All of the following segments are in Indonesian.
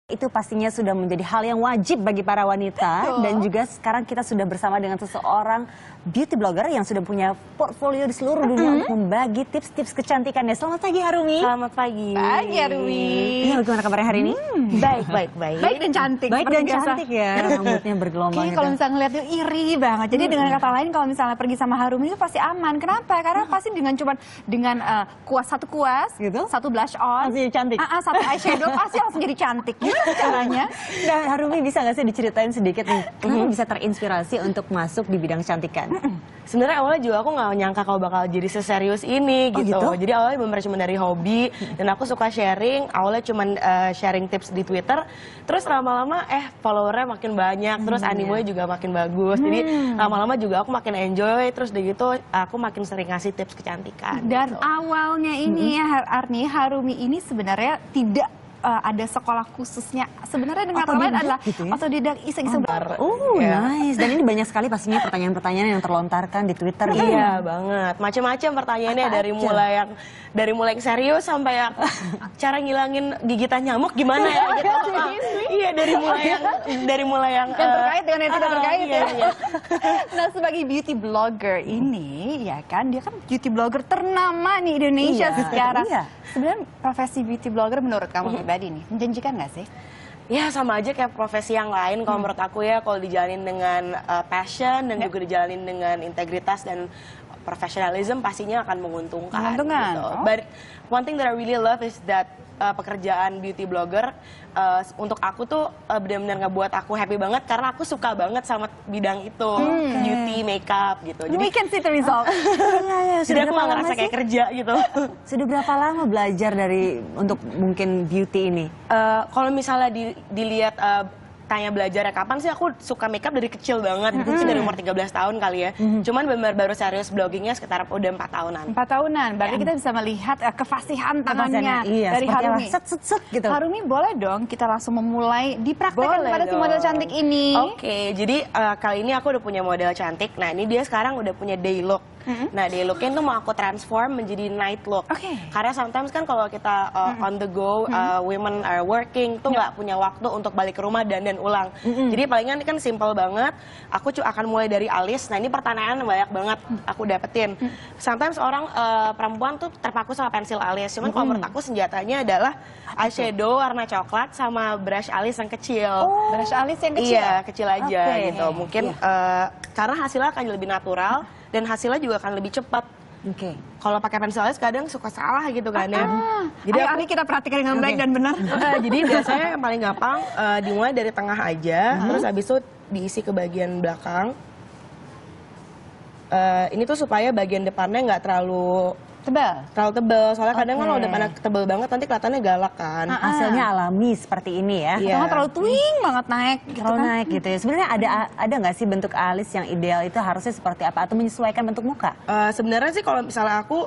Itu pastinya sudah menjadi hal yang wajib bagi para wanita. Dan juga sekarang kita sudah bersama dengan seseorang beauty blogger yang sudah punya portfolio di seluruh dunia untuk membagi tips-tips kecantikannya. Selamat pagi Harumi. Selamat pagi. Pagi Harumi. Gimana kabarnya hari ini? Baik. Baik dan cantik. Baik dan cantik ya. Rambutnya bergelombang. Oke, kalau misalnya ngeliat tuh iri banget. Jadi dengan kata lain kalau misalnya pergi sama Harumi itu pasti aman. Kenapa? Karena pasti dengan satu kuas, gitu? satu blush on, Langsung jadi cantik. satu eyeshadow pasti langsung jadi cantik. Caranya. Nah, Harumi bisa nggak sih diceritain sedikit nih, kenapa bisa terinspirasi untuk masuk di bidang cantikan? Sebenarnya awalnya juga aku nggak nyangka kalau bakal jadi seserius ini gitu. Jadi awalnya benar cuma dari hobi dan aku suka sharing. Awalnya cuma sharing tips di Twitter. Terus lama-lama followernya makin banyak. Terus animonya juga makin bagus. Jadi lama-lama juga aku makin enjoy. Terus udah gitu aku makin sering ngasih tips kecantikan. Dan gitu. awalnya ini ya Arni, Harumi ini sebenarnya tidak ada sekolah khususnya. Sebenarnya dengan kata lain adalah otodidak, iseng-iseng. Nice. Dan ini banyak sekali pastinya pertanyaan-pertanyaan yang terlontarkan di Twitter. Iya banget. Macam-macam pertanyaannya dari mulai yang serius sampai yang cara ngilangin gigitan nyamuk gimana ya gitu. Iya, dari mulai yang terkait dengan yang tidak terkait ya. Iya. Nah, sebagai beauty blogger ini ya kan, dia kan beauty blogger ternama nih Indonesia sekarang. Sebenarnya profesi beauty blogger menurut kamu pribadi nih menjanjikan nggak sih? Ya sama aja kayak profesi yang lain kalau menurut aku ya, kalau dijalanin dengan passion dan juga dijalanin dengan integritas dan professionalism pastinya akan menguntungkan. Gitu. But one thing that I really love is that pekerjaan beauty blogger untuk aku tuh benar-benar ngebuat aku happy banget karena aku suka banget sama bidang itu, beauty, makeup gitu. Jadi we can see the result. Jadi aku nggak ngerasa kayak kerja gitu. Sudah berapa lama belajar untuk mungkin beauty ini? Kalau misalnya dilihat tanya belajarnya kapan sih, aku suka makeup dari kecil banget, mungkin dari umur 13 tahun kali ya. Cuman benar baru serius bloggingnya sekitar udah 4 tahunan. 4 tahunan, berarti kita bisa melihat kefasihan tangannya dari Harumi. Set gitu. Harumi, boleh dong kita langsung memulai dipraktekkan kepada si model cantik ini. Oke, jadi kali ini aku udah punya model cantik. Nah, ini dia sekarang udah punya day look. Nah, day looknya itu mau aku transform menjadi night look. Karena sometimes kan kalau kita on the go, women are working, tuh nggak punya waktu untuk balik ke rumah dan ulang. Jadi palingan ini kan simple banget. Aku akan mulai dari alis. Nah, ini pertanyaan banyak banget aku dapetin. Sometimes orang perempuan tuh terpaku sama pensil alis. Cuman kalau menurut aku senjatanya adalah eyeshadow warna coklat sama brush alis yang kecil. Brush alis yang kecil? Iya, kecil aja gitu. Mungkin karena hasilnya akan lebih natural dan hasilnya juga akan lebih cepat. Kalau pakai pensil alis kadang suka salah gitu kan ya. Jadi ini kita perhatikan dengan baik dan benar. Jadi biasanya yang paling gampang dimulai dari tengah aja, terus habis itu diisi ke bagian belakang. Ini tuh supaya bagian depannya nggak terlalu tebal, soalnya kadang kan kalau depannya tebal banget nanti kelihatannya galak kan. Hasilnya alami seperti ini ya. Atau terlalu twing banget naik gitu kan. Naik gitu ya. Sebenarnya ada nggak sih bentuk alis yang ideal itu harusnya seperti apa atau menyesuaikan bentuk muka? Sebenarnya sih kalau misalnya aku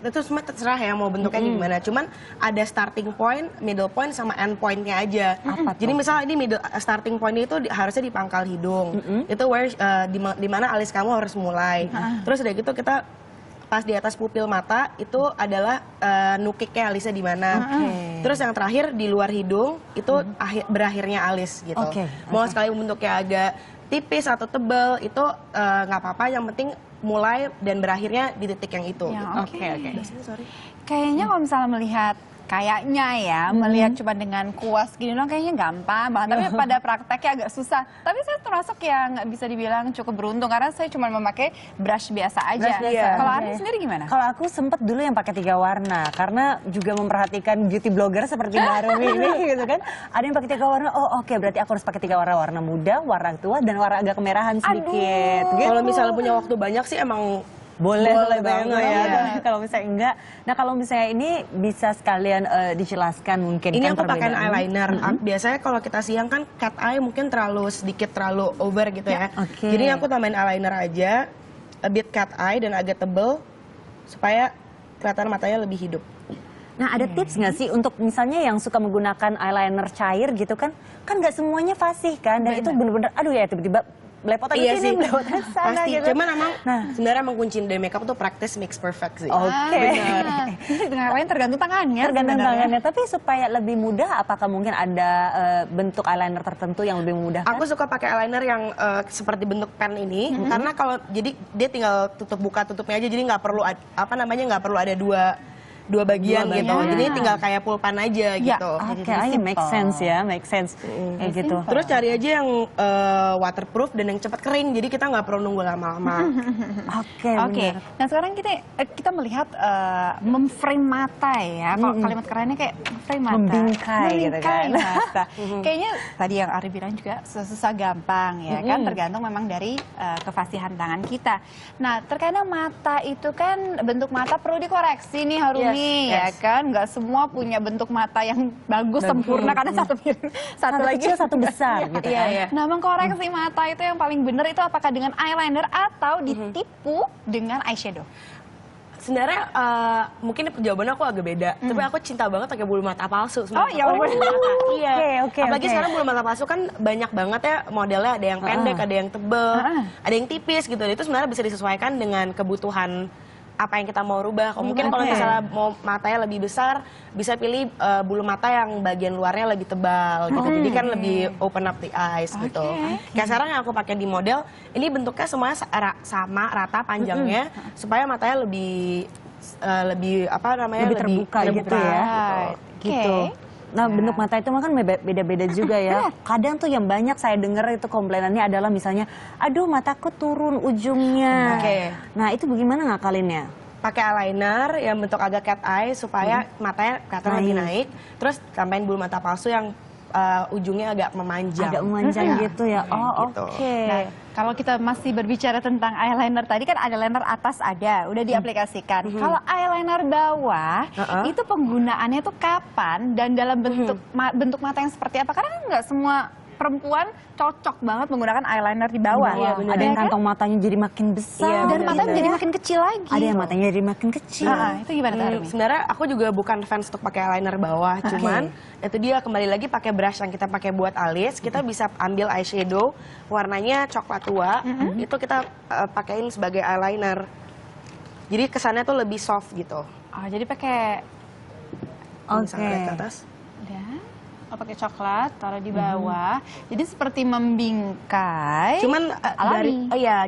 itu semua terserah ya mau bentuknya gimana. Cuman ada starting point, middle point, sama end pointnya aja. Jadi misalnya ini starting point itu harusnya di pangkal hidung. Itu where di mana alis kamu harus mulai. Terus udah gitu kita pas di atas pupil mata itu adalah nukiknya alisnya di mana. Terus yang terakhir di luar hidung itu berakhirnya alis gitu. Mau sekali bentuknya agak tipis atau tebal itu nggak apa-apa, yang penting mulai dan berakhirnya di titik yang itu. Kayaknya kalau misalnya melihat cuma dengan kuas gini doang kayaknya gampang banget, tapi pada prakteknya agak susah. Tapi saya termasuk yang bisa dibilang cukup beruntung karena saya cuma memakai brush biasa aja. Kalau Arni sendiri gimana? Kalau aku sempet dulu yang pakai 3 warna karena juga memperhatikan beauty blogger seperti Harumi ini gitu kan. Ada yang pakai 3 warna, berarti aku harus pakai 3 warna, warna muda, warna tua, dan warna agak kemerahan sedikit. Kalau misalnya punya waktu banyak sih emang boleh banget ya. Kalau misalnya enggak, nah kalau misalnya ini bisa sekalian dijelaskan mungkin. Ini aku pakai eyeliner. Biasanya kalau kita siang kan cat eye mungkin terlalu over gitu ya. Jadi aku tambahin eyeliner aja, a bit cat eye dan agak tebel supaya kelihatan matanya lebih hidup. Nah, ada tips nggak sih untuk misalnya yang suka menggunakan eyeliner cair gitu kan? Kan nggak semuanya fasih kan, dan itu bener-bener, aduh ya tiba-tiba belepotan Iya di sini, sih, belepotan di sana pasti. gitu. Cuman emang sebenarnya emang kunci dari makeup tuh practice makes perfect sih. Oke. Dengan lain tergantung tangannya. Tergantung sebenarnya. tangannya, tapi supaya lebih mudah, apakah mungkin ada bentuk eyeliner tertentu yang lebih memudahkan? Aku suka pakai eyeliner yang seperti bentuk pen ini, karena kalau jadi dia tinggal tutup buka tutupnya aja, jadi nggak perlu nggak perlu ada dua bagian gitu. Jadi tinggal kayak pulpen aja gitu. Oke, make sense ya, make sense. Kayak gitu. Terus cari aja yang waterproof dan yang cepat kering, jadi kita nggak perlu nunggu lama-lama. Oke, Oke, benar. nah sekarang kita melihat memframe mata ya. Kalau kalimat kerennya kayak memframe mata, Membingkai gitu kan. mata. Kayaknya tadi yang Ari bilang juga susah gampang ya kan, tergantung memang dari kefasihan tangan kita. Nah, terkadang mata itu kan bentuk mata perlu dikoreksi nih Harumi. Ya kan, nggak semua punya bentuk mata yang bagus sempurna karena satu lagi kecil, satu besar gitu kan. Nah, mengkoreksi mata itu yang paling benar itu apakah dengan eyeliner atau ditipu dengan eyeshadow? Sebenarnya mungkin jawabannya aku agak beda, tapi aku cinta banget pakai bulu mata palsu. Oh, ya ampun. Iya. Oke. Apalagi sekarang bulu mata palsu kan banyak banget ya modelnya, ada yang pendek, ada yang tebel, ada yang tipis gitu. Itu sebenarnya bisa disesuaikan dengan kebutuhan apa yang kita mau rubah. Mungkin kalau misalnya mau matanya lebih besar, bisa pilih bulu mata yang bagian luarnya lebih tebal gitu. Jadi kan lebih open up the eyes gitu. Kayak sekarang yang aku pakai di model, ini bentuknya semuanya sama rata panjangnya, supaya matanya lebih terbuka gitu ya. Gitu. Nah, bentuk mata itu kan beda-beda juga ya. Kadang tuh yang banyak saya dengar itu komplainannya adalah misalnya, aduh mataku turun ujungnya. Nah, itu bagaimana ngakalinnya? Pakai eyeliner yang bentuk agak cat eye supaya matanya kelihatan lebih naik. Terus tambahin bulu mata palsu yang ujungnya agak memanjang. Agak memanjang gitu ya. Oh, gitu. oke. Nah, kalau kita masih berbicara tentang eyeliner tadi kan eyeliner atas udah diaplikasikan. Kalau eyeliner bawah itu penggunaannya tuh kapan dan dalam bentuk mata yang seperti apa? Karena kan nggak semua perempuan cocok banget menggunakan eyeliner di bawah. Ada yang kantong matanya jadi makin besar. Dan matanya jadi makin kecil lagi. Ada yang matanya jadi makin kecil. Itu gimana Harumi? Sebenarnya aku juga bukan fans untuk pakai eyeliner bawah, cuman itu dia kembali lagi pakai brush yang kita pakai buat alis, kita bisa ambil eyeshadow warnanya coklat tua, itu kita pakein sebagai eyeliner. Jadi kesannya tuh lebih soft gitu. Jadi pakai Misalnya ke atas. pakai coklat, taruh di bawah. Jadi seperti membingkai. Cuman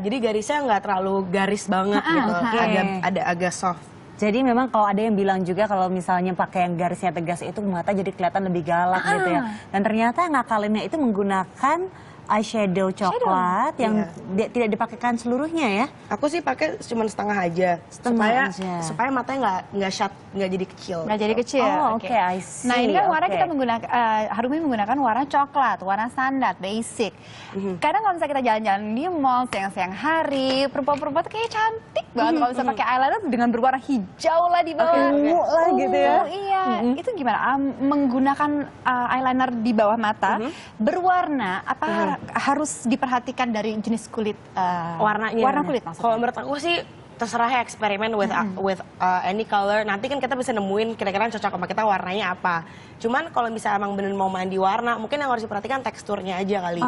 jadi garisnya nggak terlalu garis banget gitu. Agak soft. Jadi memang kalau ada yang bilang juga kalau misalnya pakai yang garisnya tegas itu mata jadi kelihatan lebih galak gitu ya. Dan ternyata ngakalinnya itu menggunakan eyeshadow coklat yang tidak dipakaikan seluruhnya ya. Aku sih pakai cuma setengah aja. Supaya matanya nggak jadi kecil. Nggak jadi kecil. Oh, oke, I see. Nah, ini kan warna kita menggunakan Harumi menggunakan warna coklat, warna standar, basic. Kadang kalau misalnya kita jalan-jalan di mall siang-siang hari, perempuan-perempuan tuh kayak cantik banget kalau bisa pakai eyeliner dengan berwarna hijau lah di bawah. Ungu lah gitu ya. Iya. Itu gimana? Menggunakan eyeliner di bawah mata berwarna apa harus diperhatikan dari jenis kulit warnanya. Warna kulit maksudnya. Kalau menurut aku sih terserah ya eksperimen with any color. Nanti kan kita bisa nemuin kira-kira cocok sama kita warnanya apa. Cuman kalau misalnya emang bener mau mandi warna, mungkin yang harus diperhatikan teksturnya aja kali.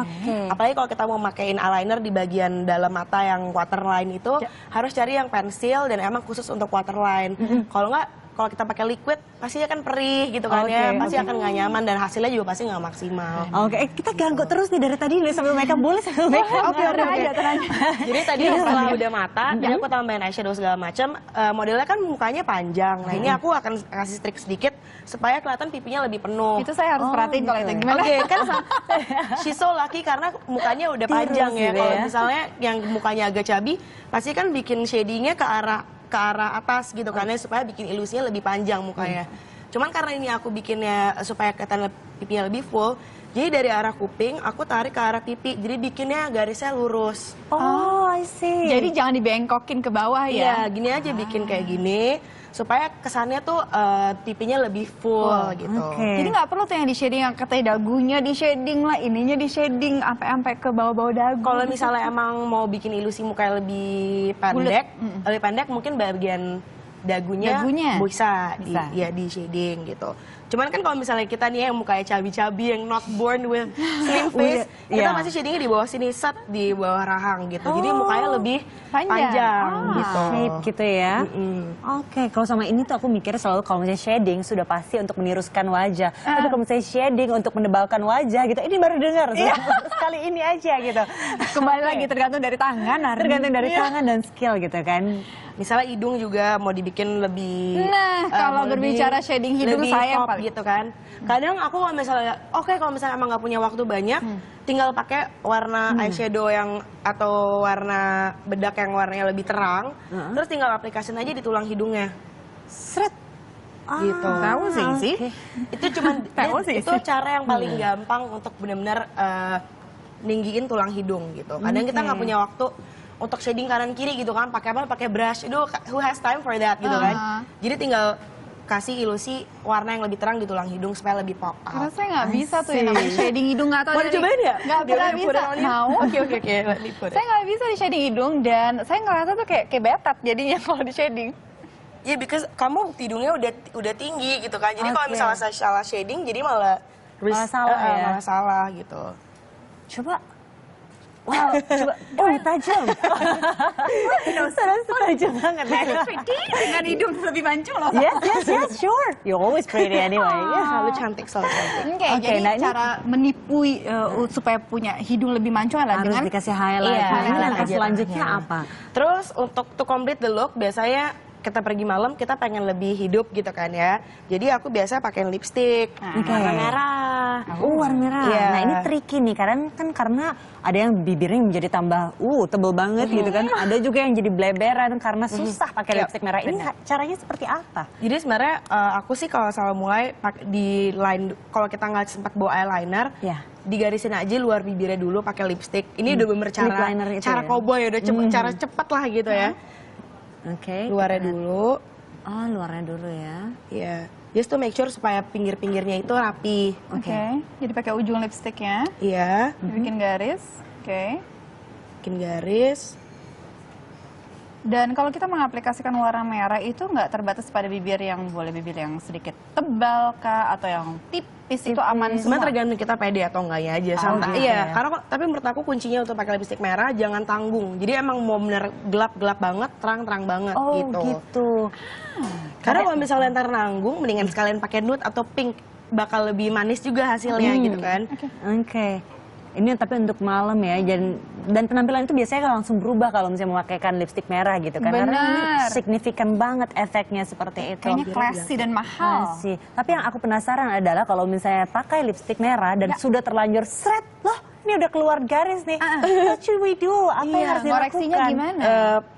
Apalagi kalau kita mau makein eyeliner di bagian dalam mata yang waterline itu, harus cari yang pensil dan emang khusus untuk waterline. Kalau nggak, kalau kita pakai liquid pastinya kan perih gitu kan ya, pasti akan nggak nyaman dan hasilnya juga pasti nggak maksimal. Kita ganggu terus nih dari tadi nih sambil makeup, boleh sambil makeup. Oke. Jadi tadi setelah udah mata, jadi aku tambahin eyeshadow segala macam. Modelnya kan mukanya panjang. Nah ini aku akan kasih trik sedikit supaya kelihatan pipinya lebih penuh. Itu saya harus perhatiin kalau itu gimana. Kan she's so lucky karena mukanya udah panjang ya. Kalau misalnya yang mukanya agak cabi, pasti kan bikin shadingnya ke arah atas gitu kan ya, supaya bikin ilusinya lebih panjang mukanya. Cuman karena ini aku bikinnya supaya kelihatan pipinya lebih full, jadi dari arah kuping aku tarik ke arah pipi, jadi bikinnya garisnya lurus. Oh, I see. Jadi jangan dibengkokin ke bawah ya. Iya, gini aja bikin kayak gini supaya kesannya tuh pipinya lebih full gitu. Jadi nggak perlu tuh yang di shading, yang katanya dagunya di shading lah, ininya di shading sampai ke bawah-bawah dagu. Kalau misalnya emang mau bikin ilusi muka lebih pendek, mungkin bagian dagunya. bisa di shading gitu. Cuman kan kalau misalnya kita nih yang mukanya cabi-cabi, yang not born with slim face, kita iya. masih shadingnya di bawah sini, set di bawah rahang gitu. Jadi mukanya lebih panjang gitu. Shape gitu ya. Oke, kalau sama ini tuh aku mikirnya selalu kalau misalnya shading sudah pasti untuk meniruskan wajah. Tapi kalau misalnya shading untuk mendebalkan wajah gitu, ini baru dengar sekali ini aja gitu. Kembali lagi tergantung dari tangan, Tergantung dari tangan dan skill gitu kan. Misalnya hidung juga mau dibikin lebih Nah, kalau mau berbicara lebih- shading hidung, lebih saya yang pop paling- gitu kan. Kadang aku kalau misalnya kalau misalnya emang nggak punya waktu banyak, tinggal pakai warna eyeshadow yang atau warna bedak yang warnanya lebih terang, terus tinggal aplikasiin aja di tulang hidungnya. Seret. Gitu. Tahu sih. oke. Itu cuman Tahu sih. itu cara yang paling gampang untuk benar-benar ninggiin tulang hidung gitu. Kadang kita nggak punya waktu untuk shading kanan kiri gitu kan, pakai apa? Pakai brush. Itu who has time for that gitu kan. Jadi tinggal kasih ilusi warna yang lebih terang di tulang hidung supaya lebih pop Karena out. saya nggak bisa tuh yang namanya shading hidung, nggak tahu Mau dicobain ya? Nggak pernah Put it bisa. on you? Mau. Oke, let me put it. Saya nggak bisa di shading hidung dan saya ngerasa tuh kayak betat jadinya kalau di shading. Iya, because kamu hidungnya udah tinggi gitu kan. Jadi kalau Oke. misalnya salah shading, jadi malah Malah salah ya? malah salah gitu. Coba. Wow, coba. Oh, ini tajam. Tajam banget ya. Dengan hidung lebih mancung loh. Yes, sure. You're always pretty anyway. Yeah. Selalu cantik, selalu cantik. Oke, Oke, jadi nah ini- cara menipu supaya punya hidung lebih mancung adalah Harus dengan dikasih highlight. Iya, Nah, ini highlight langkah aja selanjutnya terakhir. apa? Terus untuk to complete the look, biasanya kita pergi malam kita pengen lebih hidup gitu kan ya. Jadi aku biasa pakai lipstick Oke. warna merah. Warna merah. Iya. Nah, ini tricky nih karena ada yang bibirnya menjadi tambah tebel banget gitu kan. Ada juga yang jadi bleberan karena susah pakai Yap, lipstick merah. Ini caranya seperti apa? Jadi sebenarnya aku sih kalau selalu mulai di line, kalau kita nggak sempat bawa eyeliner, Ya. digarisin aja luar bibirnya dulu pakai lipstick. Ini udah bener Lip liner itu cara ya? cowboy, udah cara cepet lah gitu ya. Oke. Luarnya dulu, Oh, luarnya dulu ya. ya. Just to make sure supaya pinggir-pinggirnya itu rapi. Oke, jadi pakai ujung lipsticknya, Iya, dibikin garis. Oke. bikin garis. Dan kalau kita mengaplikasikan warna merah itu nggak terbatas pada bibir yang boleh bibir yang sedikit tebal kah atau yang tipis itu aman semua. Sebenarnya tergantung kita pede atau enggaknya aja. Sama, gitu iya, ya. karena tapi menurut aku kuncinya untuk pakai lipstick merah jangan tanggung. Jadi emang mau bener gelap-gelap banget, terang-terang banget Oh, gitu. gitu. Karena kalau misalnya ntar nanggung, mendingan sekalian pakai nude atau pink, bakal lebih manis juga hasilnya gitu kan. Oke. Ini tapi untuk malam ya, dan penampilan itu biasanya langsung berubah kalau misalnya memakaikan lipstick merah gitu kan. Karena ini Benar. signifikan banget efeknya seperti itu. Kayaknya classy dan mahal. Masih. Tapi yang aku penasaran adalah kalau misalnya pakai lipstick merah dan sudah terlanjur seret, loh ini udah keluar garis nih. What should we do? Apa yang harus dilakukan? Koreksinya gimana?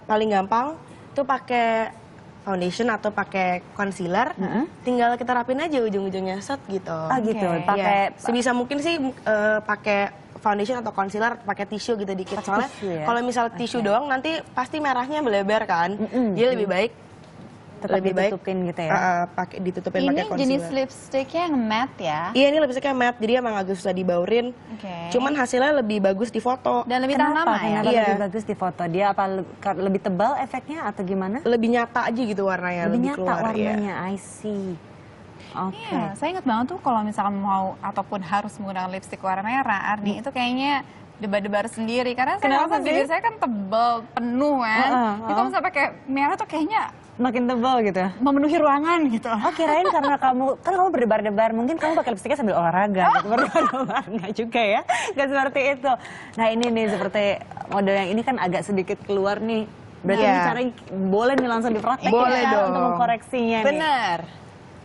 Paling gampang tuh pakai foundation atau pakai concealer, tinggal kita rapin aja ujung-ujungnya set gitu. Oh gitu, Oke. pakai Iya, sebisa mungkin sih pakai foundation atau concealer, pakai tisu gitu dikit. Pakai Soalnya tisu ya? kalau misal tisu doang nanti pasti merahnya melebar kan. Jadi lebih baik tetap ditutupin gitu ya. pakai ditutupin Ini pakai concealer. jenis lipsticknya yang matte ya. Iya, ini lipsticknya matte, jadi emang agak susah dibaurin. Oke. Cuman hasilnya lebih bagus di foto. Dan lebih tahan Kenapa? lama ya. Kenapa Iya. lebih bagus di foto? Dia apa lebih tebal efeknya atau gimana? Lebih nyata aja gitu warnanya, Lebih lebih nyata keluar. Iya. warnanya, I see. Oke. Iya, saya ingat banget tuh kalau misalkan mau ataupun harus menggunakan lipstick warna merah, Arni itu kayaknya debar-debar sendiri karena saya Kenapa rasa sih? bibir saya kan tebal, penuh kan. Jadi kalau misalnya pakai merah tuh kayaknya Makin tebal gitu. memenuhi ruangan gitu. Oh, kirain karena kamu berdebar-debar, mungkin kamu pakai lipstiknya sambil olahraga gitu. Berdebar-debar, nggak juga ya. Nggak seperti itu. Nah ini nih seperti model yang ini kan agak sedikit keluar nih. Berarti Iya. ini caranya boleh nih langsung dipraktek Boleh ya, dong. untuk mengkoreksinya nih. Benar.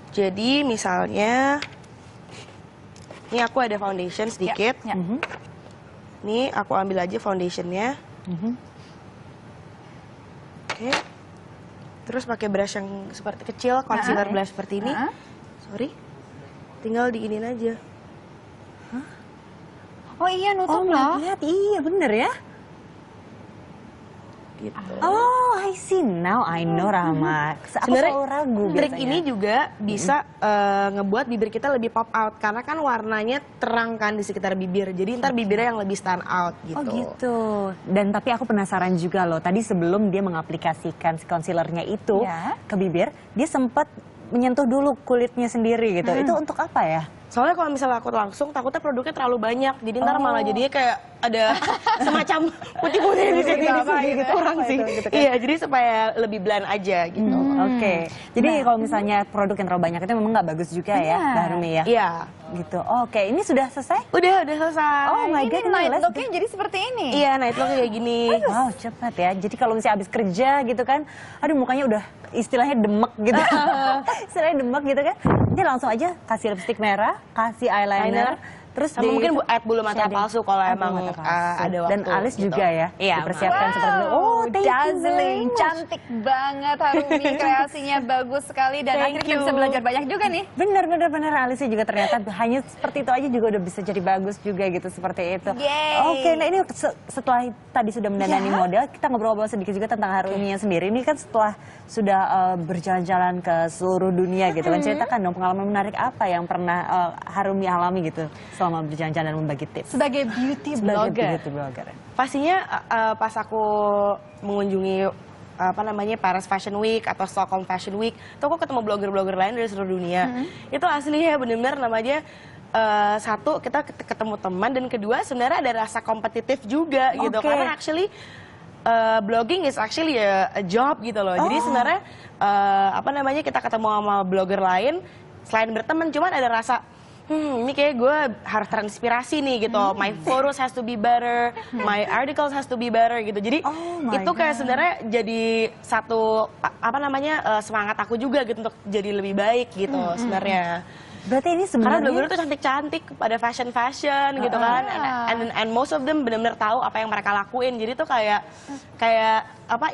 Jadi misalnya, ini aku ada foundation sedikit. Ya. Nih aku ambil aja foundationnya. Oke. Terus pakai brush yang seperti kecil, concealer brush seperti ini. Sorry. Tinggal diinin aja. Oh iya Oh, nutup loh. lihat, iya bener ya. Gitu. Oh, I see now, I know Rahma. Aku Sebenarnya selalu ragu trik biasanya. ini juga bisa ngebuat bibir kita lebih pop out karena kan warnanya terang kan di sekitar bibir. Jadi ntar bibirnya yang lebih stand out gitu. Oh gitu. Dan tapi aku penasaran juga loh. Tadi sebelum dia mengaplikasikan si concealernya itu Ya. ke bibir, dia sempat menyentuh dulu kulitnya sendiri gitu. Itu untuk apa ya? Soalnya kalau misalnya aku langsung, takutnya produknya terlalu banyak. Jadi ntar malah jadinya kayak ada semacam putih-putih di sini gitu. Kurang sih. Gitu kan. Iya, jadi supaya lebih blend aja gitu. Oke. Jadi kalau misalnya produk yang terlalu banyak itu memang nggak bagus juga ya, Mbak Harumi ya? Iya. Gitu. Oke, ini sudah selesai? Udah selesai. Oh my God, Ini night look-nya jadi seperti ini. Iya, night look kayak gini. Wow, cepat ya. Jadi kalau misalnya habis kerja gitu kan, aduh mukanya udah istilahnya demek gitu. Istilahnya demek gitu kan. Ini langsung aja kasih lipstick merah, kasih eyeliner, terus Sama mungkin add bulu mata shading. palsu kalau Oh, emang bulu mata palsu. ada waktu. Dan alis gitu. juga ya, Iya, dipersiapkan seperti itu. Wow, Oh, thank you very dazzling, much. cantik banget Harumi, kreasinya bagus sekali dan Thank akhirnya kita you. bisa belajar banyak juga nih. Bener alisnya juga ternyata hanya seperti itu aja juga udah bisa jadi bagus juga gitu seperti itu. Yeay. Oke, nah ini setelah tadi sudah mendandani model, kita ngobrol-ngobrol sedikit juga tentang Haruminya sendiri. Ini kan setelah sudah berjalan-jalan ke seluruh dunia gitu kan, ceritakan dong pengalaman menarik apa yang pernah Harumi alami gitu selama berjalan-jalan dan membagi tips. Sebagai beauty Sebagai blogger. beauty blogger. Pastinya pas aku mengunjungi Paris Fashion Week atau Stockholm Fashion Week, tuh aku ketemu blogger-blogger lain dari seluruh dunia. Itu aslinya benar-benar namanya satu kita ketemu teman dan kedua sebenarnya ada rasa kompetitif juga gitu Oke. karena actually blogging is actually a job gitu loh. Jadi sebenarnya kita ketemu sama blogger lain selain berteman cuman ada rasa ini kayak gue harus terinspirasi nih gitu. My photos has to be better, my articles has to be better gitu. Jadi my itu kayak sebenarnya jadi satu semangat aku juga gitu untuk jadi lebih baik gitu sebenarnya. Berarti ini Karena sebenarnya blogger tuh cantik-cantik pada fashion gitu kan, and most of them benar-benar tahu apa yang mereka lakuin. Jadi tuh kayak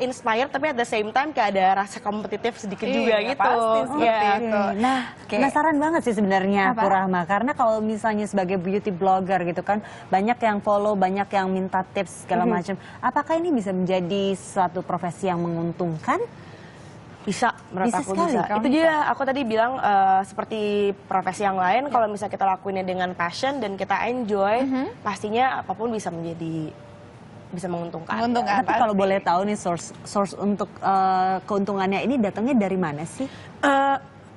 inspired tapi at the same time kayak ada rasa kompetitif sedikit juga gitu. pasti seperti Iya. itu. Nah, penasaran banget sih sebenarnya aku Rahma, karena kalau misalnya sebagai beauty blogger gitu kan, banyak yang follow, banyak yang minta tips segala macam. Apakah ini bisa menjadi suatu profesi yang menguntungkan? Bisa, menurut Bisa aku sekali, bisa. kamu Itu dia, aku tadi bilang seperti profesi yang lain, kalau misalnya kita lakuinnya dengan passion dan kita enjoy, pastinya apapun bisa menguntungkan. Menguntungkan. Tapi kalau boleh tahu nih source untuk keuntungannya ini datangnya dari mana sih?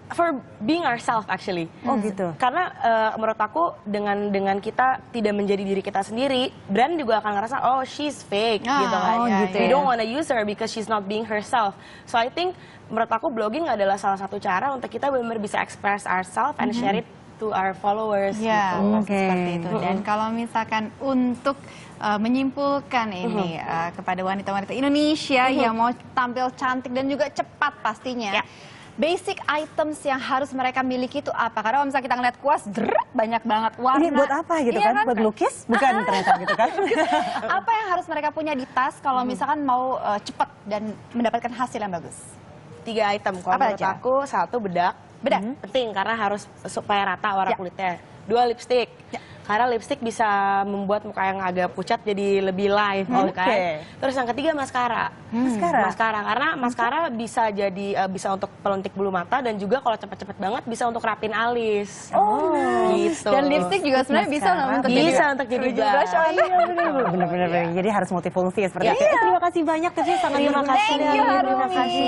For being ourselves actually. Oh gitu. Karena menurut aku dengan kita tidak menjadi diri kita sendiri, brand juga akan ngerasa oh she's fake gitu kan. gitu We ya. don't wanna use her because she's not being herself. So I think menurut aku blogging adalah salah satu cara untuk kita benar-benar bisa express ourselves and share it to our followers Ya, gitu. seperti itu. Dan kalau misalkan untuk menyimpulkan ini kepada wanita-wanita Indonesia yang mau tampil cantik dan juga cepat pastinya. Ya. Basic items yang harus mereka miliki itu apa? Karena kalau misalnya kita ngeliat kuas, banyak banget warna. Ini buat apa gitu Iya kan? Buat lukis? Bukan ternyata gitu kan? Apa yang harus mereka punya di tas kalau misalkan mau cepat dan mendapatkan hasil yang bagus? 3 item kalau Apa menurut aja? aku. 1 bedak. Penting karena harus supaya rata warna kulitnya. 2 lipstick. Karena lipstick bisa membuat muka yang agak pucat jadi lebih light gitu kan. Terus yang ketiga maskara. Maskara karena maskara bisa jadi bisa untuk pelontik bulu mata dan juga kalau cepet-cepet banget bisa untuk rapin alis. Gitu. Dan lipstick juga sebenarnya bisa untuk Untuk jadi blush. Bener-bener. Jadi harus multifungsi ya seperti itu. Terima kasih banyak Teh, sangat terima kasih. Thank you, Terima Harumi. kasih.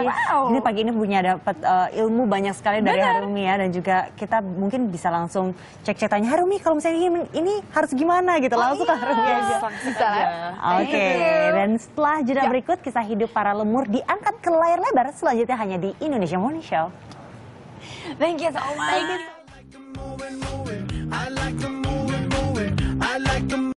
Wow. Ini pagi ini punya dapat ilmu banyak sekali dari Harumi ya, dan juga kita mungkin bisa langsung cek tanya Harumi kalau misalnya ini harus gimana gitu, langsung ke Harumi aja. Bisa lah. Oke, dan setelah jeda berikut kisah hidup para lemur diangkat ke layar lebar selanjutnya hanya di Indonesia Morning Show. Thank you so much.